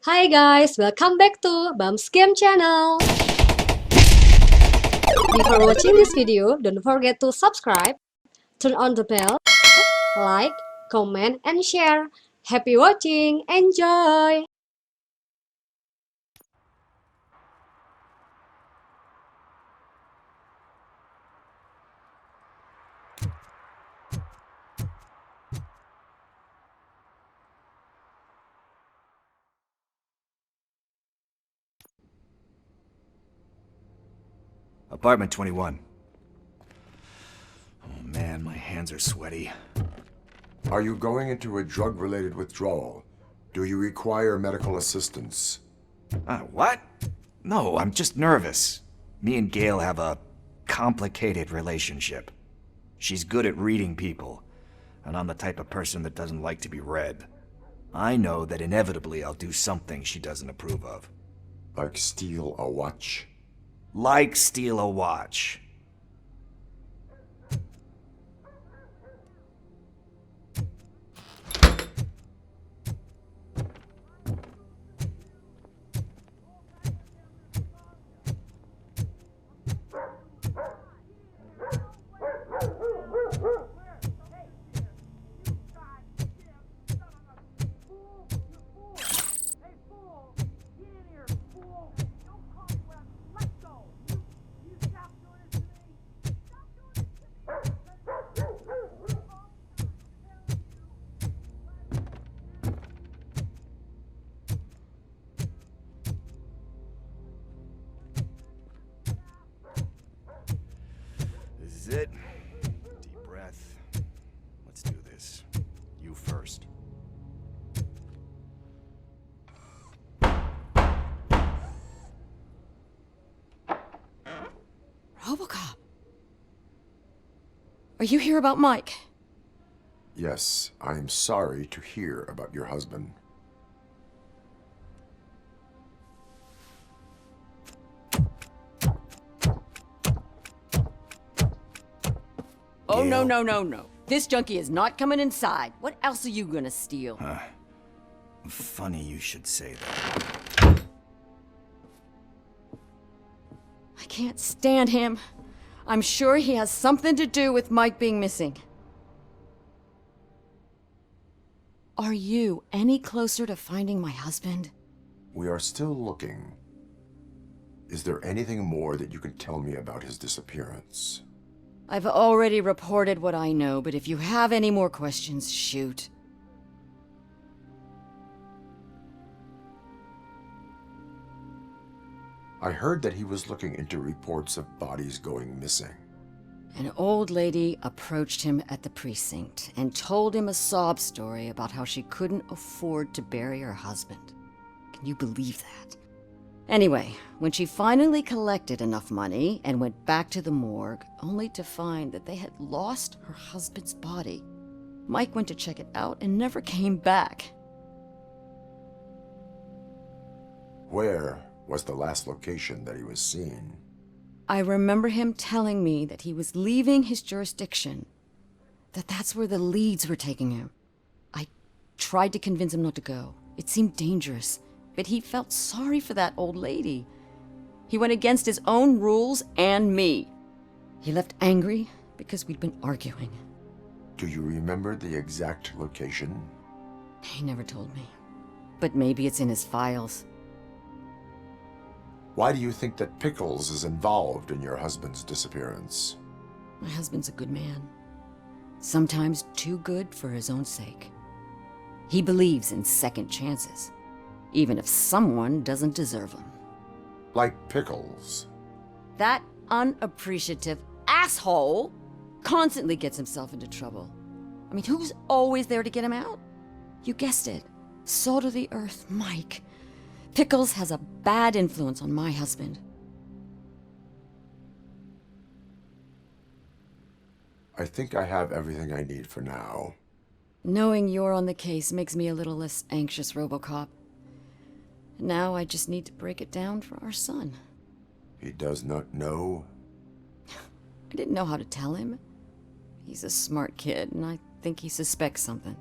Hi guys, welcome back to Bum's Game channel. Before watching this video, don't forget to subscribe, turn on the bell, like, comment, and share. Happy watching, enjoy! Apartment 21. Oh man, my hands are sweaty. Are you going into a drug-related withdrawal? Do you require medical assistance? What? No, I'm just nervous. Me and Gail have a complicated relationship. She's good at reading people, and I'm the type of person that doesn't like to be read. I know that inevitably I'll do something she doesn't approve of. Like steal a watch? Like steal a watch. This is it. Deep breath. Let's do this. You first. Robocop. Are you here about Mike? Yes, I am sorry to hear about your husband. Oh, no, Gail. no. This junkie is not coming inside. What else are you gonna steal? Funny you should say that. I can't stand him. I'm sure he has something to do with Mike being missing. Are you any closer to finding my husband? We are still looking. Is there anything more that you can tell me about his disappearance? I've already reported what I know, but if you have any more questions, shoot. I heard that he was looking into reports of bodies going missing. An old lady approached him at the precinct and told him a sob story about how she couldn't afford to bury her husband. Can you believe that? Anyway, when she finally collected enough money and went back to the morgue, only to find that they had lost her husband's body, Mike went to check it out and never came back. Where was the last location that he was seen? I remember him telling me that he was leaving his jurisdiction, that that's where the leads were taking him. I tried to convince him not to go. It seemed dangerous, but he felt sorry for that old lady. He went against his own rules and me. He left angry because we'd been arguing. Do you remember the exact location? He never told me, but maybe it's in his files. Why do you think that Pickles is involved in your husband's disappearance? My husband's a good man, sometimes too good for his own sake. He believes in second chances, even if someone doesn't deserve them. Like Pickles. That unappreciative asshole constantly gets himself into trouble. I mean, who's always there to get him out? You guessed it. Salt of the earth, Mike. Pickles has a bad influence on my husband. I think I have everything I need for now. Knowing you're on the case makes me a little less anxious, Robocop. Now I just need to break it down for our son. He does not know? I didn't know how to tell him. He's a smart kid, and I think he suspects something.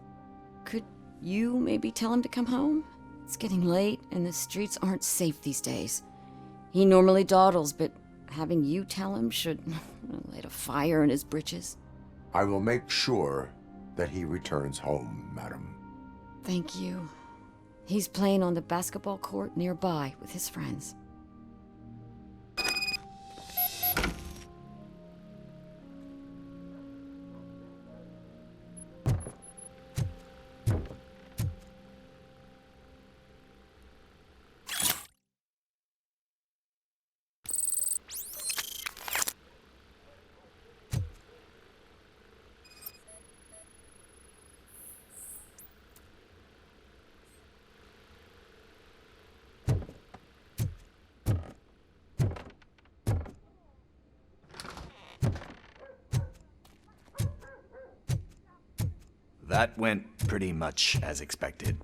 Could you maybe tell him to come home? It's getting late, and the streets aren't safe these days. He normally dawdles, but having you tell him should light a fire in his britches. I will make sure that he returns home, madam. Thank you. He's playing on the basketball court nearby with his friends. That went pretty much as expected.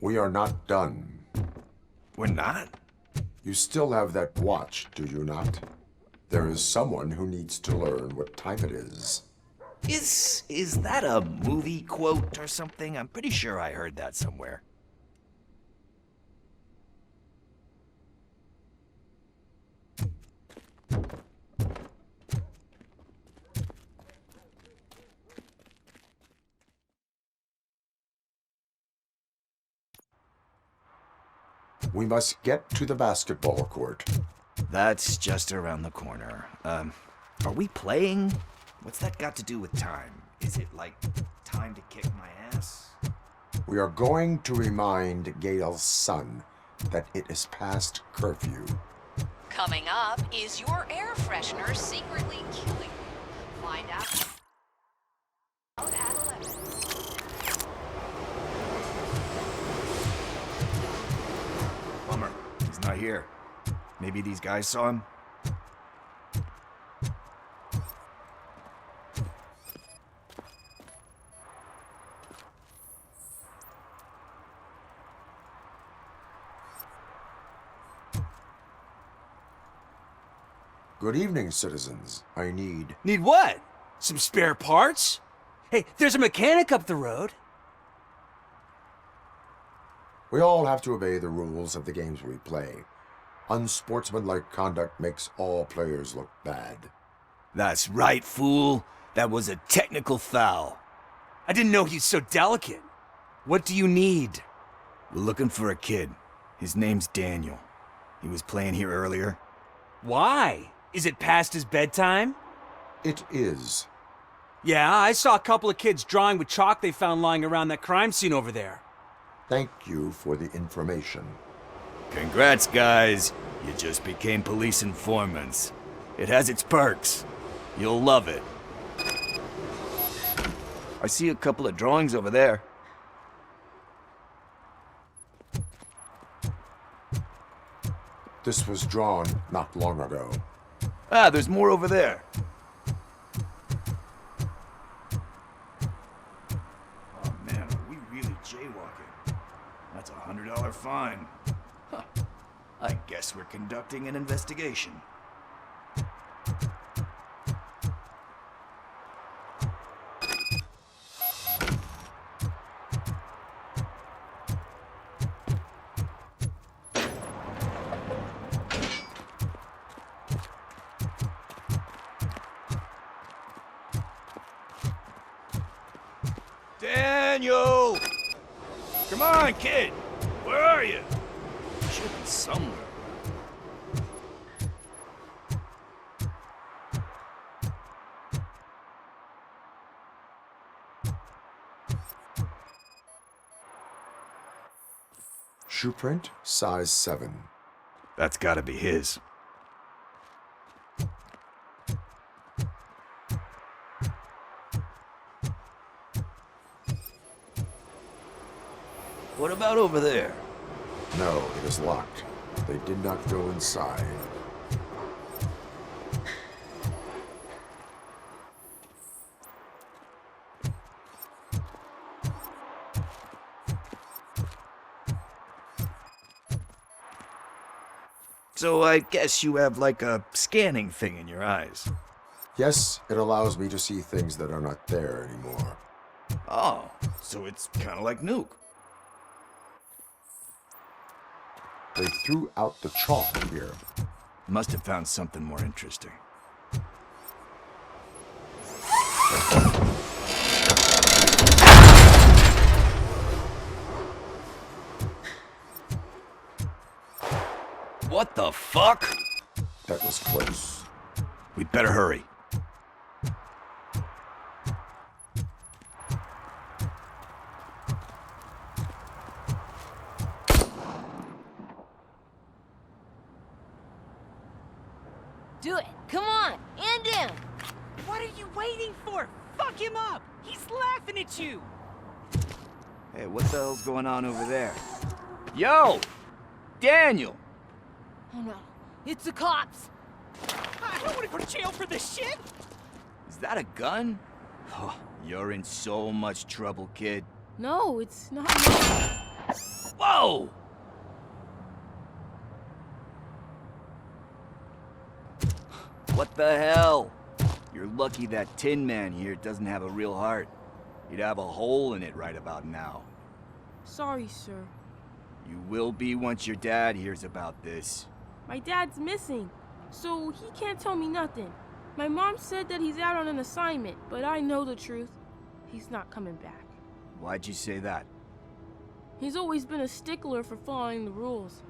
We are not done. We're not? You still have that watch, do you not? There is someone who needs to learn what time it is. Is that a movie quote or something? I'm pretty sure I heard that somewhere. We must get to the basketball court. That's just around the corner. Are we playing? What's that got to do with time? Is it like time to kick my ass? We are going to remind Gale's son that it is past curfew. Coming up, is your air freshener secretly killing you? Find out at 11. Bummer. He's not here. Maybe these guys saw him? Good evening, citizens. I need... Need what? Some spare parts? Hey, there's a mechanic up the road. We all have to obey the rules of the games we play. Unsportsmanlike conduct makes all players look bad. That's right, fool. That was a technical foul. I didn't know he's so delicate. What do you need? We're looking for a kid. His name's Daniel. He was playing here earlier. Why? Is it past his bedtime? It is. Yeah, I saw a couple of kids drawing with chalk they found lying around that crime scene over there. Thank you for the information. Congrats, guys. You just became police informants. It has its perks. You'll love it. I see a couple of drawings over there. This was drawn not long ago. Ah, there's more over there. Oh man, are we really jaywalking? That's a $100 fine. Huh. I guess we're conducting an investigation. Daniel! Come on, kid! Where are you? You should be somewhere. Shoe print, size 7. That's gotta be his. What about over there? No, it is locked. They did not go inside. So I guess you have like a scanning thing in your eyes. Yes, it allows me to see things that are not there anymore. Oh, so it's kind of like Nuke. They threw out the chalk here. Must have found something more interesting. What the fuck? That was close. We'd better hurry. Do it. Come on. And in. What are you waiting for? Fuck him up! He's laughing at you! Hey, what the hell's going on over there? Yo! Daniel! Oh no. It's the cops. I don't want to go to jail for this shit! Is that a gun? Oh, you're in so much trouble, kid. No, it's not. Whoa! What the hell? You're lucky that Tin Man here doesn't have a real heart. He'd have a hole in it right about now. Sorry, sir. You will be once your dad hears about this. My dad's missing, so he can't tell me nothing. My mom said that he's out on an assignment, but I know the truth. He's not coming back. Why'd you say that? He's always been a stickler for following the rules.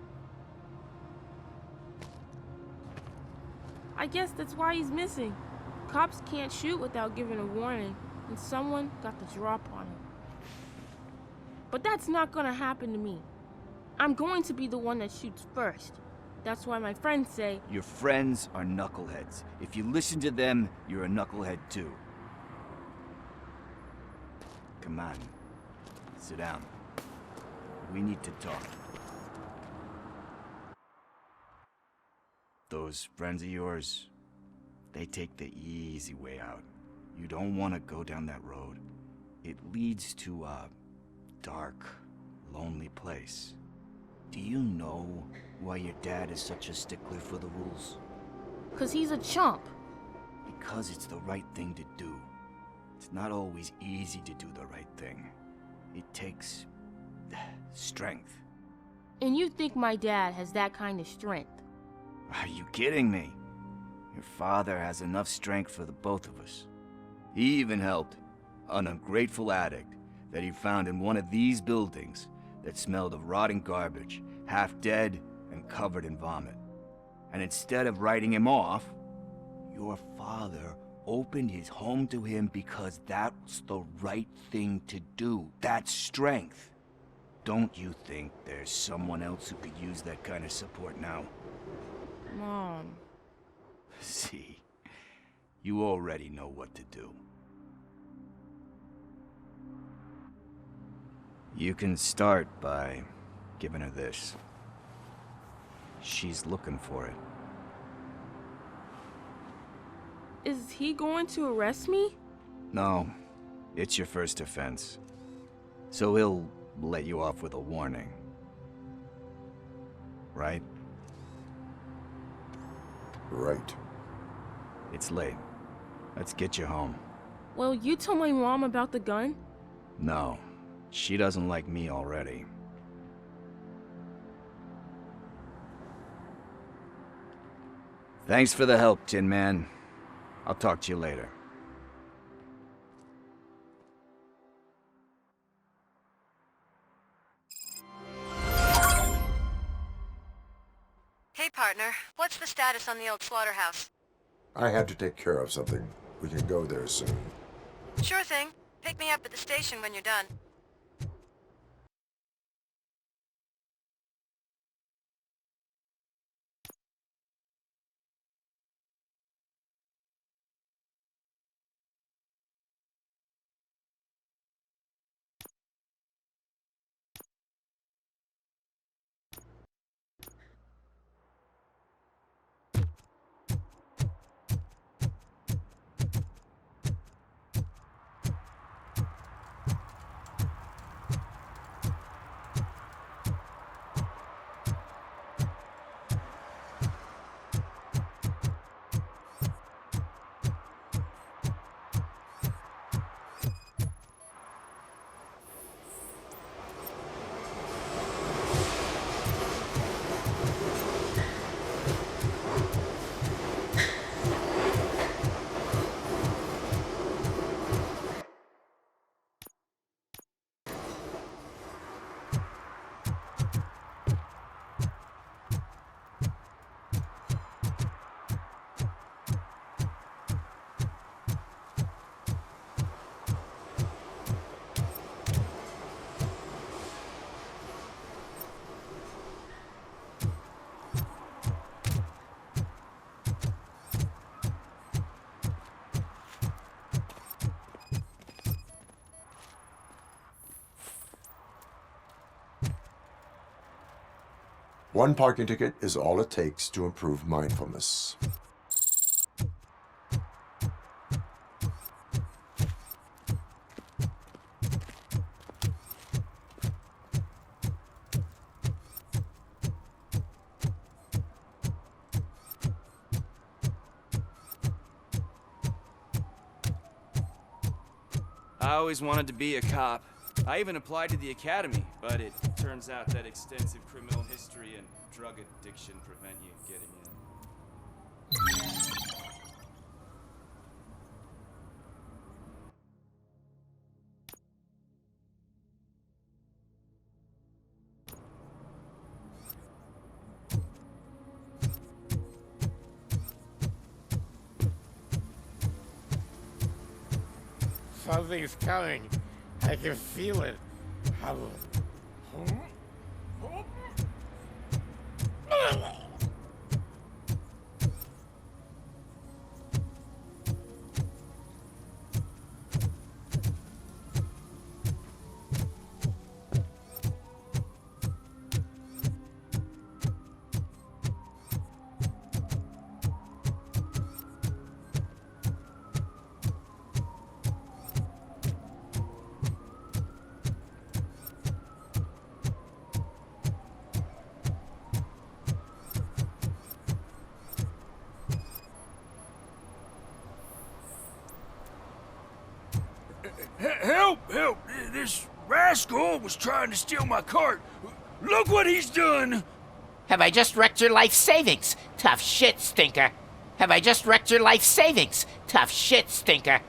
I guess that's why he's missing. Cops can't shoot without giving a warning, and someone got the drop on him. But that's not gonna happen to me. I'm going to be the one that shoots first. That's why my friends say, Your friends are knuckleheads. If you listen to them, you're a knucklehead too. Come on. Sit down. We need to talk. Those friends of yours, they take the easy way out. You don't want to go down that road. It leads to a dark, lonely place. Do you know why your dad is such a stickler for the rules? 'cause he's a chump. Because it's the right thing to do. It's not always easy to do the right thing. It takes strength. And you think my dad has that kind of strength? Are you kidding me? Your father has enough strength for the both of us. He even helped an ungrateful addict that he found in one of these buildings that smelled of rotting garbage, half dead and covered in vomit. And instead of writing him off, your father opened his home to him because that's the right thing to do. That's strength. Don't you think there's someone else who could use that kind of support now? Mom. See, you already know what to do. You can start by giving her this. She's looking for it. Is he going to arrest me? No, it's your first offense. So he'll let you off with a warning. Right? Right. It's late. Let's get you home. Well, you tell my mom about the gun? No, she doesn't like me already. Thanks for the help, Tin Man. I'll talk to you later. Hey, partner. What's the status on the old slaughterhouse? I had to take care of something. We can go there soon. Sure thing. Pick me up at the station when you're done. One parking ticket is all it takes to improve mindfulness. I always wanted to be a cop. I even applied to the academy, but it turns out that extensive criminal history and drug addiction prevent you getting in. Something's coming. I can feel it. Help! Help! This rascal was trying to steal my cart. Look what he's done! Have I just wrecked your life savings? Tough shit, stinker. Have I just wrecked your life savings? Tough shit, stinker.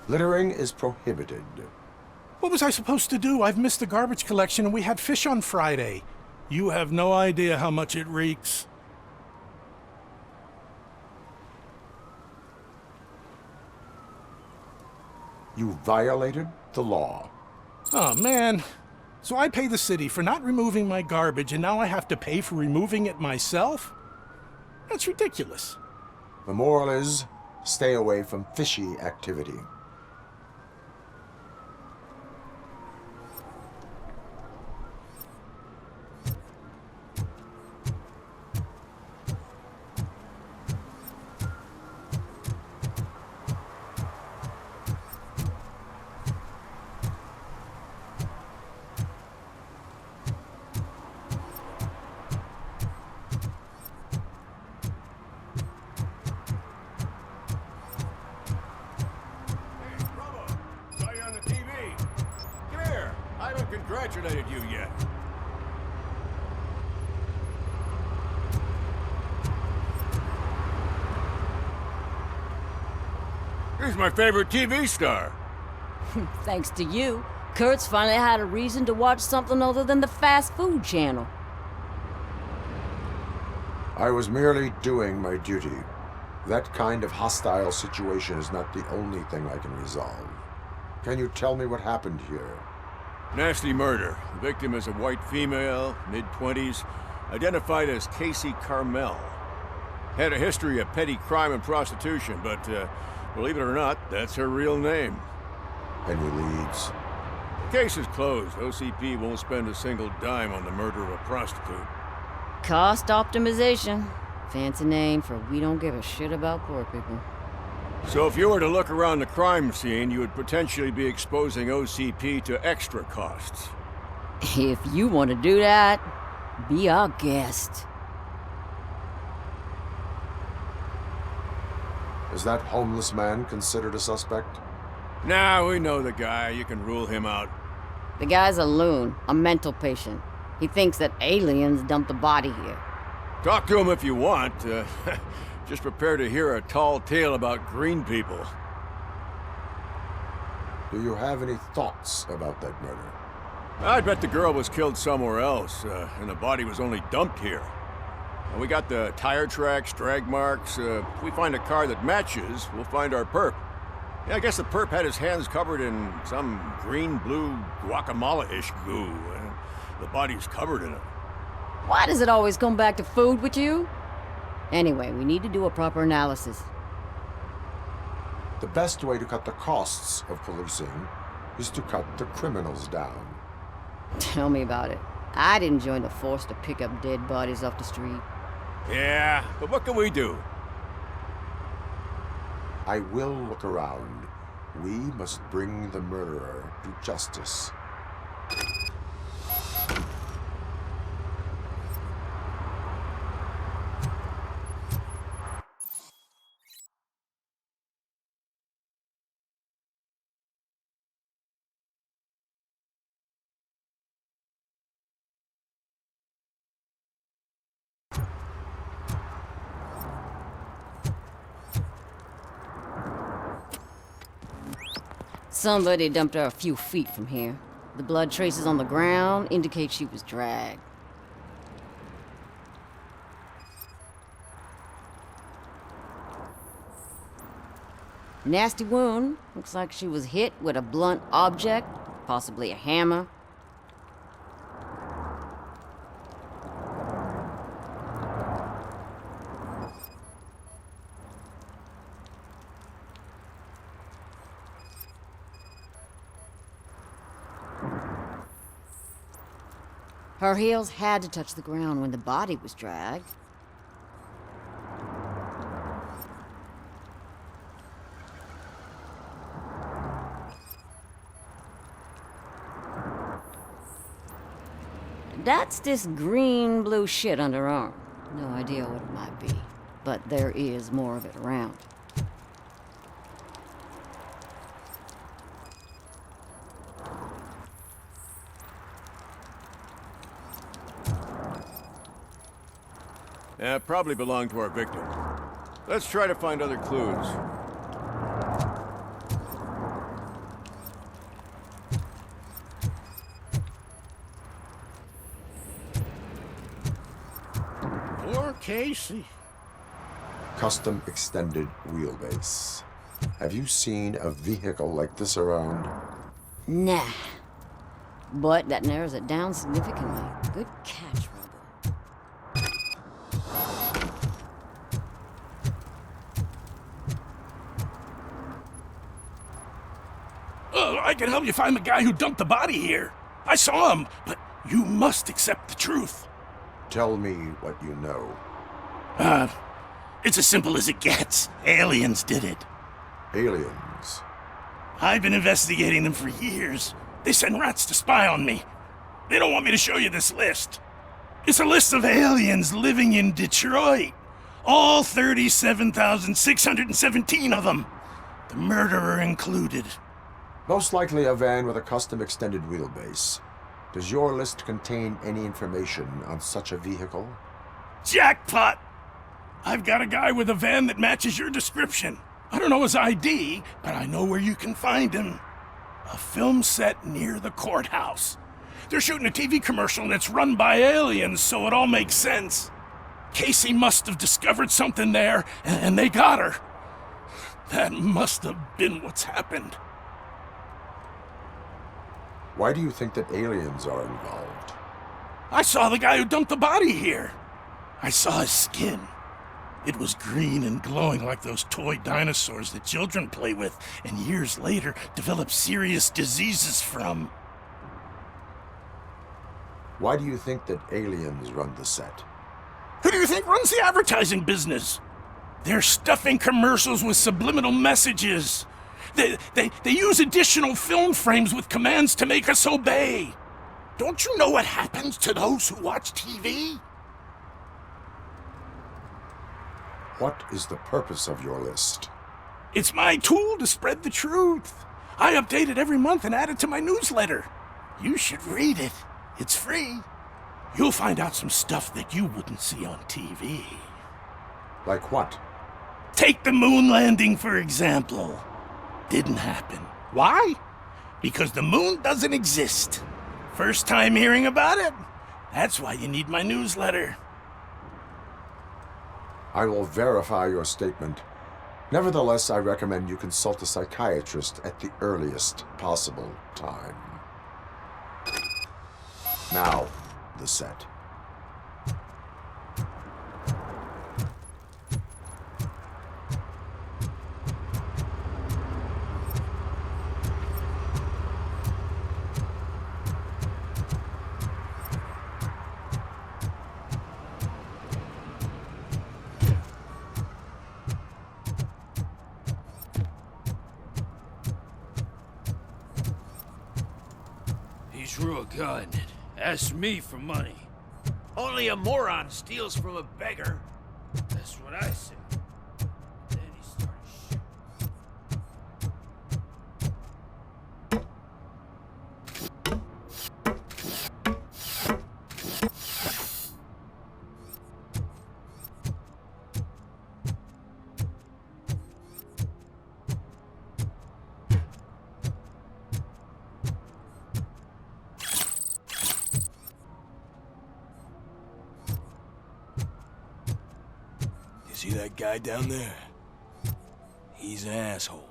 Littering is prohibited. What was I supposed to do? I've missed the garbage collection and we had fish on Friday. You have no idea how much it reeks. You violated the law. Oh, man. So I pay the city for not removing my garbage and now I have to pay for removing it myself? That's ridiculous. The moral is, stay away from fishy activity. Congratulated you yet. Here's my favorite TV star. Thanks to you, Kurt's finally had a reason to watch something other than the fast food channel. I was merely doing my duty. That kind of hostile situation is not the only thing I can resolve. Can you tell me what happened here? Nasty murder. The victim is a white female, mid-20s, identified as Casey Carmel. Had a history of petty crime and prostitution, but believe it or not, that's her real name. Any leads? The case is closed. OCP won't spend a single dime on the murder of a prostitute. Cost optimization. Fancy name for we don't give a shit about poor people. So if you were to look around the crime scene, you would potentially be exposing OCP to extra costs. If you want to do that, be our guest. Is that homeless man considered a suspect? Nah, we know the guy. You can rule him out. The guy's a loon, a mental patient. He thinks that aliens dumped the body here. Talk to him if you want. Just prepare to hear a tall tale about green people. Do you have any thoughts about that murder? I bet the girl was killed somewhere else, and the body was only dumped here. And we got the tire tracks, drag marks. If we find a car that matches, we'll find our perp. Yeah, I guess the perp had his hands covered in some green-blue guacamole-ish goo. The body's covered in it. Why does it always come back to food with you? Anyway, we need to do a proper analysis. The best way to cut the costs of policing is to cut the criminals down. Tell me about it. I didn't join the force to pick up dead bodies off the street. Yeah, but what can we do? I will look around. We must bring the murderer to justice. Somebody dumped her a few feet from here. The blood traces on the ground indicate she was dragged. Nasty wound. Looks like she was hit with a blunt object, possibly a hammer. Her heels had to touch the ground when the body was dragged. That's this green-blue shit under her arm. No idea what it might be, but there is more of it around. Yeah, probably belonged to our victim. Let's try to find other clues. Poor Casey. Custom extended wheelbase. Have you seen a vehicle like this around? Nah. But that narrows it down significantly. Good catch, Robo. I can help you find the guy who dumped the body here. I saw him, but you must accept the truth. Tell me what you know. It's as simple as it gets. Aliens did it. Aliens? I've been investigating them for years. They send rats to spy on me. They don't want me to show you this list. It's a list of aliens living in Detroit. All 37,617 of them. The murderer included. Most likely a van with a custom extended wheelbase. Does your list contain any information on such a vehicle? Jackpot! I've got a guy with a van that matches your description. I don't know his ID, but I know where you can find him. A film set near the courthouse. They're shooting a TV commercial and it's run by aliens, so it all makes sense. Casey must have discovered something there, and they got her. That must have been what's happened. Why do you think that aliens are involved? I saw the guy who dumped the body here. I saw his skin. It was green and glowing like those toy dinosaurs that children play with and years later develop serious diseases from. Why do you think that aliens run the set? Who do you think runs the advertising business? They're stuffing commercials with subliminal messages. They use additional film frames with commands to make us obey. Don't you know what happens to those who watch TV? What is the purpose of your list? It's my tool to spread the truth. I update it every month and add it to my newsletter. You should read it. It's free. You'll find out some stuff that you wouldn't see on TV. Like what? Take the moon landing, for example. Didn't happen. Why? Because the moon doesn't exist. First time hearing about it? That's why you need my newsletter. I will verify your statement. Nevertheless, I recommend you consult a psychiatrist at the earliest possible time. Now, the set. He drew a gun and asked me for money. Only a moron steals from a beggar. That's what I said. Then he started shooting. See that guy down there? He's an asshole.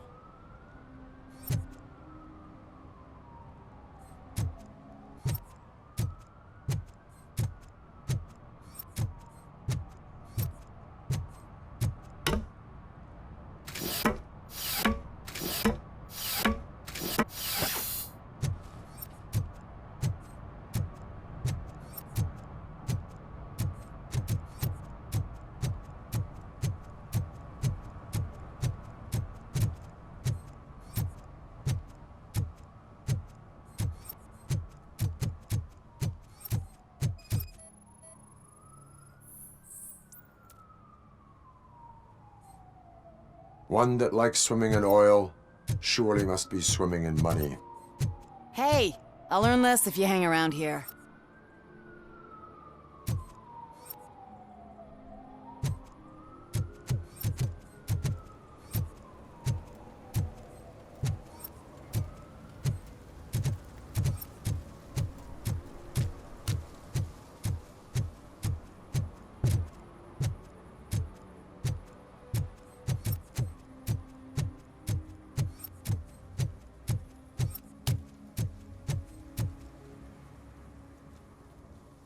One that likes swimming in oil surely must be swimming in money. Hey, I'll learn less if you hang around here.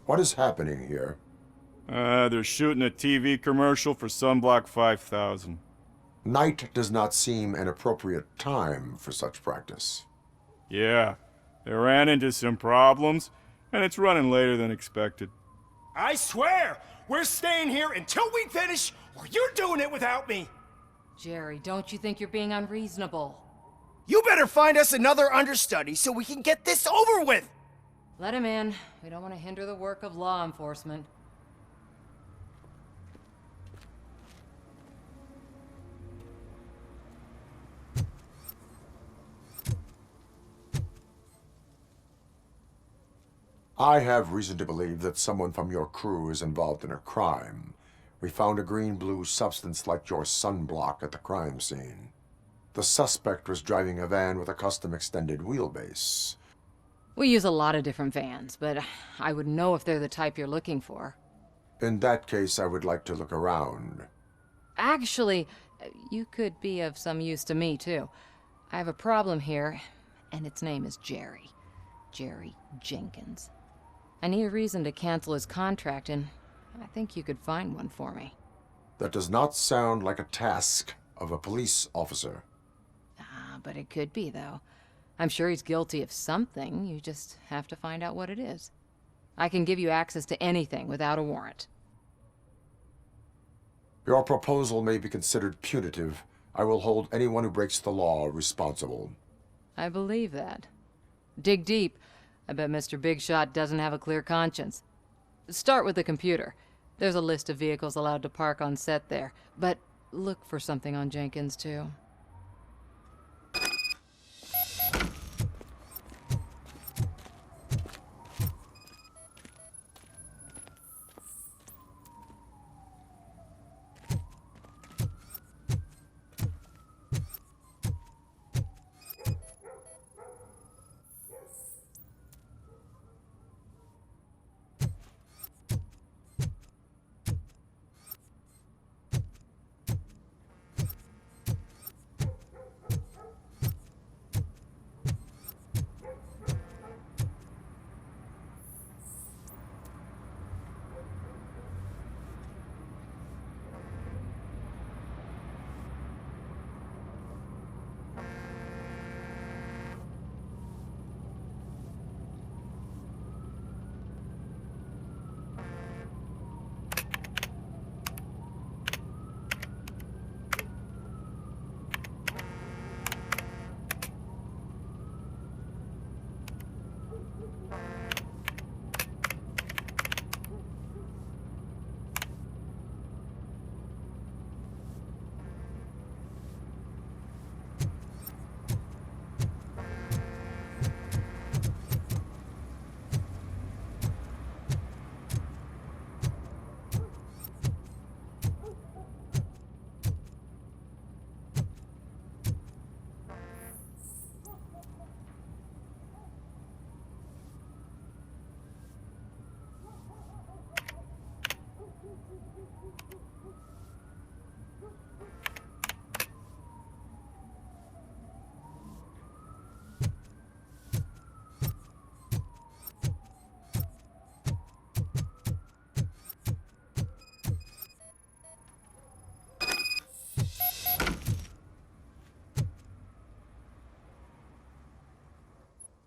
What is happening here? They're shooting a TV commercial for Sunblock 5000. Night does not seem an appropriate time for such practice. Yeah, they ran into some problems, and it's running later than expected. I swear, we're staying here until we finish, or you're doing it without me! Jerry, don't you think you're being unreasonable? You better find us another understudy so we can get this over with! Let him in. We don't want to hinder the work of law enforcement. I have reason to believe that someone from your crew is involved in a crime. We found a green-blue substance like your sunblock at the crime scene. The suspect was driving a van with a custom extended wheelbase. We use a lot of different vans, but I wouldn't know if they're the type you're looking for. In that case, I would like to look around. Actually, you could be of some use to me, too. I have a problem here, and its name is Jerry. Jerry Jenkins. I need a reason to cancel his contract, and I think you could find one for me. That does not sound like a task of a police officer. But it could be, though. I'm sure he's guilty of something. You just have to find out what it is. I can give you access to anything without a warrant. Your proposal may be considered punitive. I will hold anyone who breaks the law responsible. I believe that. Dig deep. I bet Mr. Big Shot doesn't have a clear conscience. Start with the computer. There's a list of vehicles allowed to park on set there. But look for something on Jenkins, too.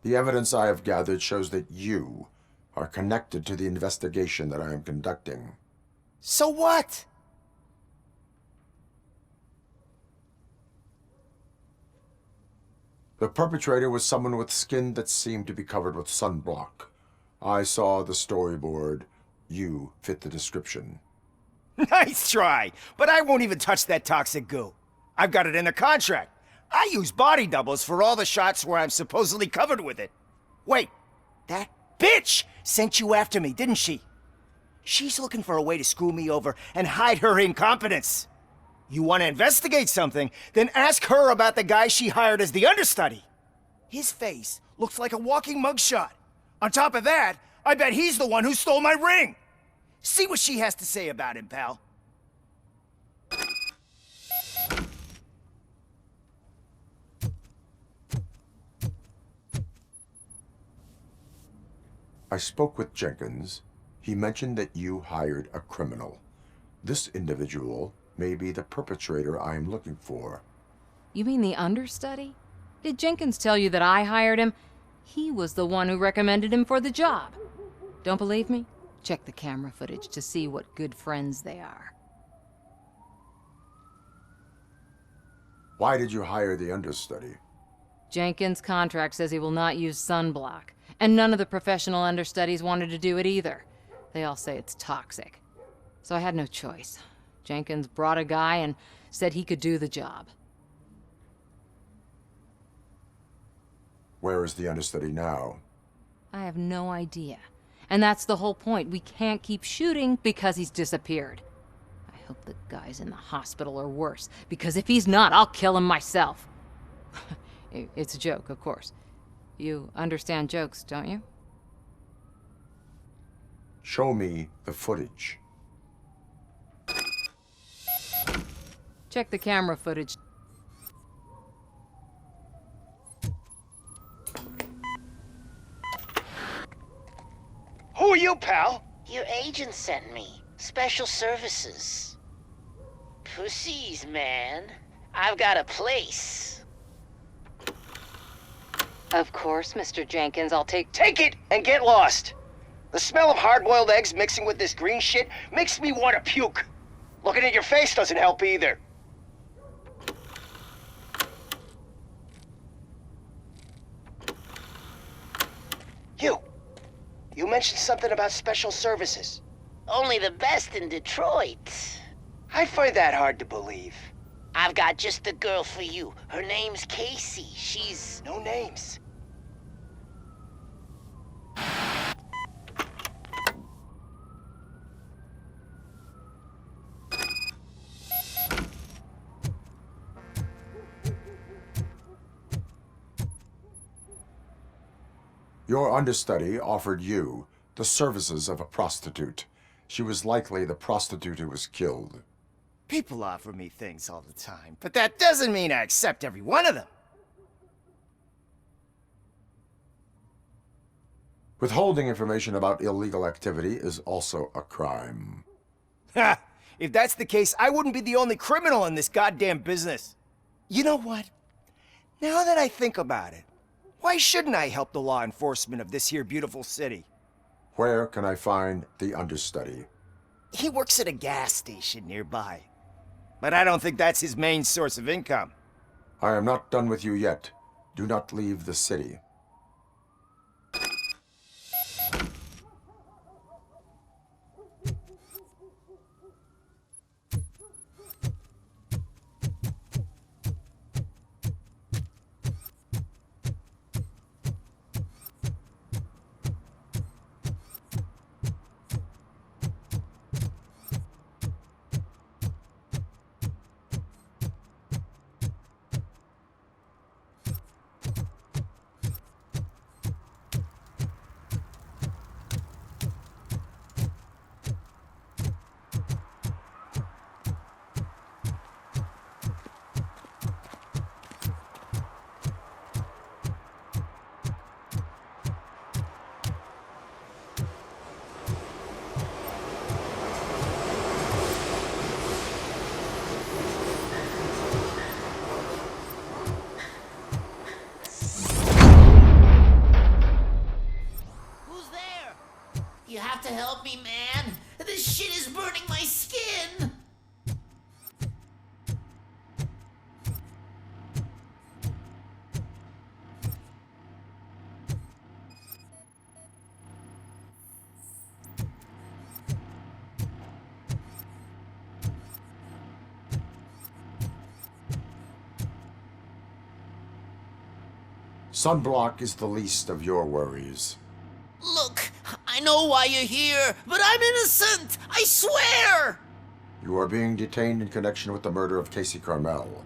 The evidence I have gathered shows that you are connected to the investigation that I am conducting. So what? The perpetrator was someone with skin that seemed to be covered with sunblock. I saw the storyboard. You fit the description. Nice try, but I won't even touch that toxic goo. I've got it in the contract. I use body doubles for all the shots where I'm supposedly covered with it. Wait, that bitch sent you after me, didn't she? She's looking for a way to screw me over and hide her incompetence. You want to investigate something, then ask her about the guy she hired as the understudy. His face looks like a walking mugshot. On top of that, I bet he's the one who stole my ring. See what she has to say about him, pal. I spoke with Jenkins. He mentioned that you hired a criminal. This individual may be the perpetrator I am looking for. You mean the understudy? Did Jenkins tell you that I hired him? He was the one who recommended him for the job. Don't believe me? Check the camera footage to see what good friends they are. Why did you hire the understudy? Jenkins' contract says he will not use sunblock, and none of the professional understudies wanted to do it either. They all say it's toxic. So I had no choice. Jenkins brought a guy and said he could do the job. Where is the understudy now? I have no idea. And that's the whole point. We can't keep shooting because he's disappeared. I hope the guy's in the hospital or worse, because if he's not, I'll kill him myself. It's a joke, of course. You understand jokes, don't you? Show me the footage. Check the camera footage. Who are you, pal? Your agent sent me. Special services. Pussies, man. I've got a place. Of course, Mr. Jenkins, I'll take Take it and get lost. The smell of hard-boiled eggs mixing with this green shit makes me want to puke. Looking at your face doesn't help either. You mentioned something about special services. Only the best in Detroit. I find that hard to believe. I've got just the girl for you. Her name's Casey. She's... No names. Your understudy offered you the services of a prostitute. She was likely the prostitute who was killed. People offer me things all the time, but that doesn't mean I accept every one of them. Withholding information about illegal activity is also a crime. Ha! If that's the case, I wouldn't be the only criminal in this goddamn business. You know what? Now that I think about it, why shouldn't I help the law enforcement of this here beautiful city? Where can I find the understudy? He works at a gas station nearby. But I don't think that's his main source of income. I am not done with you yet. Do not leave the city. help me, man. This shit is burning my skin. Sunblock is the least of your worries. Look, I know why you're here, but I'm innocent! I swear! You are being detained in connection with the murder of Casey Carmel.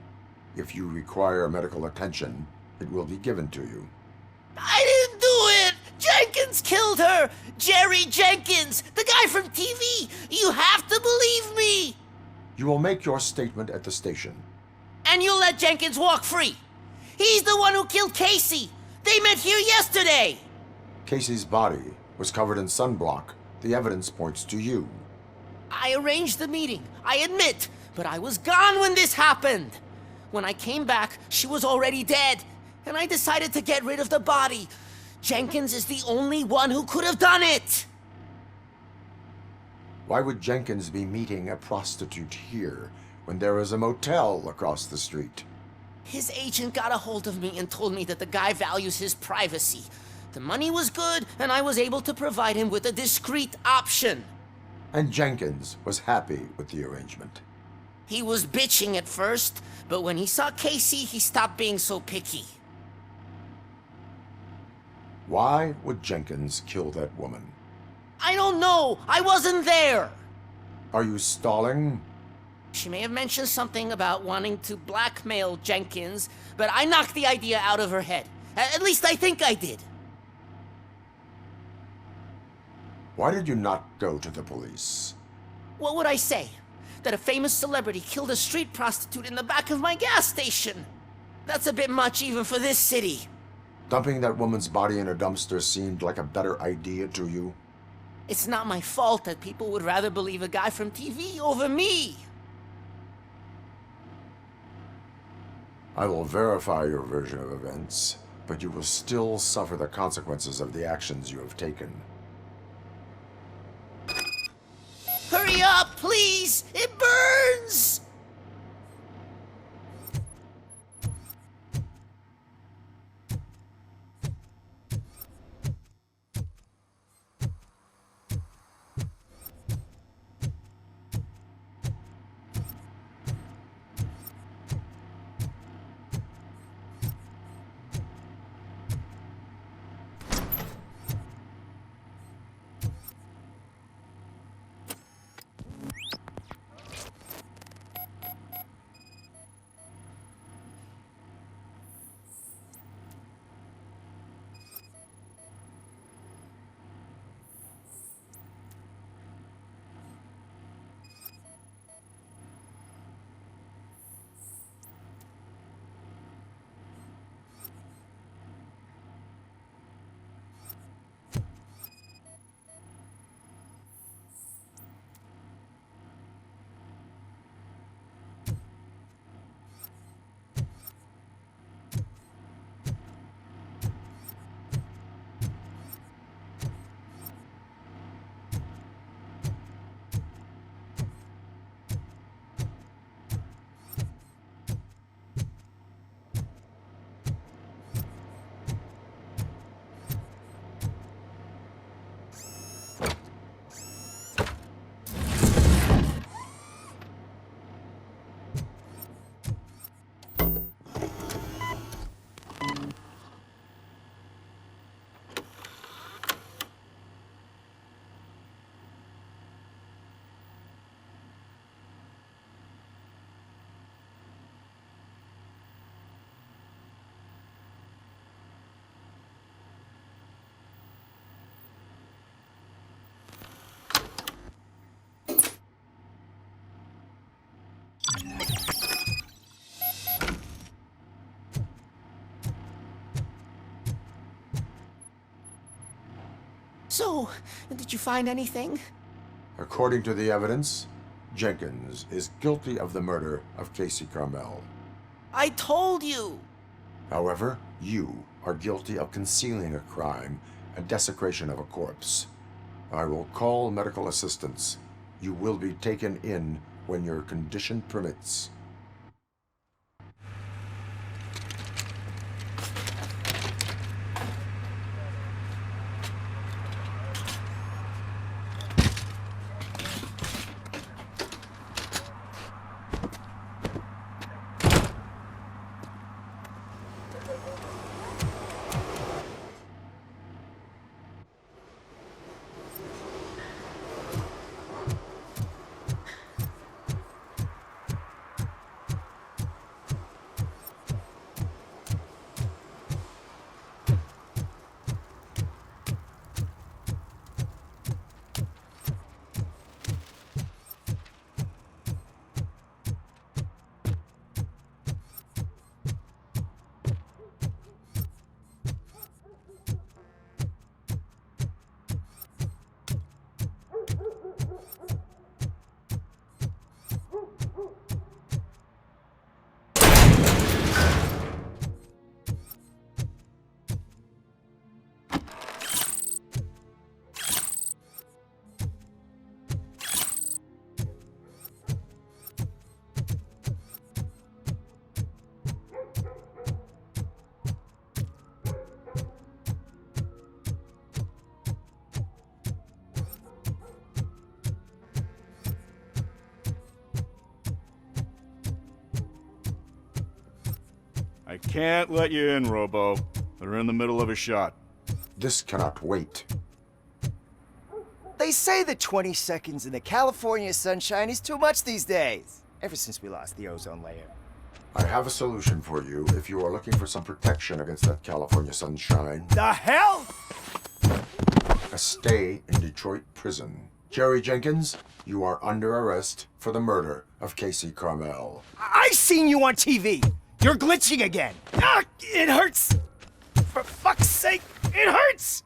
If you require medical attention, it will be given to you. I didn't do it! Jenkins killed her! Jerry Jenkins, the guy from TV! You have to believe me! You will make your statement at the station. And you'll let Jenkins walk free! He's the one who killed Casey! They met here yesterday! Casey's body was covered in sunblock. The evidence points to you. I arranged the meeting, I admit, but I was gone when this happened. When I came back, she was already dead, and I decided to get rid of the body. Jenkins is the only one who could have done it! Why would Jenkins be meeting a prostitute here when there is a motel across the street? His agent got a hold of me and told me that the guy values his privacy. The money was good, and I was able to provide him with a discreet option. And Jenkins was happy with the arrangement. He was bitching at first, but when he saw Casey, he stopped being so picky. Why would Jenkins kill that woman? I don't know! I wasn't there! Are you stalling? She may have mentioned something about wanting to blackmail Jenkins, but I knocked the idea out of her head. At least I think I did. Why did you not go to the police? What would I say? That a famous celebrity killed a street prostitute in the back of my gas station? That's a bit much even for this city. Dumping that woman's body in a dumpster seemed like a better idea to you? It's not my fault that people would rather believe a guy from TV over me. I will verify your version of events, but you will still suffer the consequences of the actions you have taken. Hurry up, please! It burns! So, did you find anything? According to the evidence, Jenkins is guilty of the murder of Casey Carmel. I told you! However, you are guilty of concealing a crime and desecration of a corpse. I will call medical assistance. You will be taken in when your condition permits. I can't let you in, Robo. They're in the middle of a shot. This cannot wait. They say that 20 seconds in the California sunshine is too much these days, ever since we lost the ozone layer. I have a solution for you if you are looking for some protection against that California sunshine. The hell? A stay in Detroit prison. Jerry Jenkins, you are under arrest for the murder of Casey Carmel. I seen you on TV! You're glitching again! Ah, it hurts! For fuck's sake, it hurts!